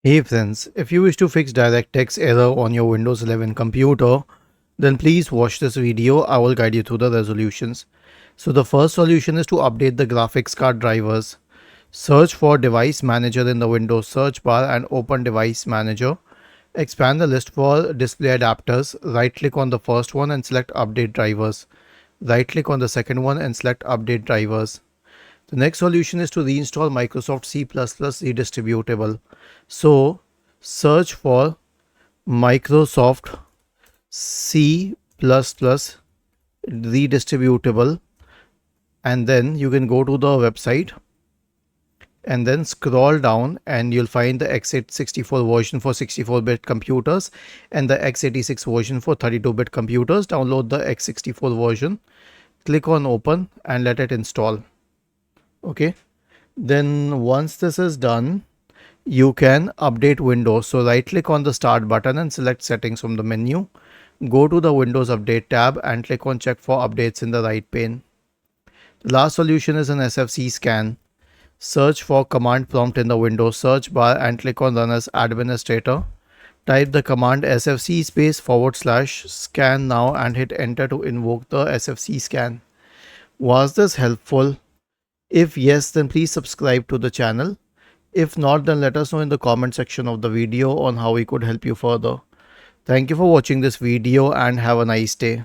Hey friends, if you wish to fix DirectX error on your Windows 11 computer, then please watch this video. I will guide you through the resolutions. So the first solution is to update the graphics card drivers. Search for Device Manager in the Windows search bar and open Device Manager. Expand the list for display adapters. Right click on the first one and select Update Drivers. Right click on the second one and select Update Drivers. The next solution is to reinstall Microsoft C++ redistributable. So search for Microsoft C++ redistributable, and then you can go to the website and then scroll down and you'll find the x64 version for 64-bit computers and the x86 version for 32-bit computers. Download the x64 version, click on open and let it install. Okay, then once this is done, you can update Windows. So right click on the start button and select settings from the menu. Go to the Windows Update tab and click on check for updates in the right pane. The last solution is an SFC scan. Search for command prompt in the Windows search bar and click on run as administrator. Type the command sfc /scan now and hit enter to invoke the SFC scan. Was this helpful? If yes, then please subscribe to the channel. If not, then let us know in the comment section of the video on how we could help you further. Thank you for watching this video and have a nice day.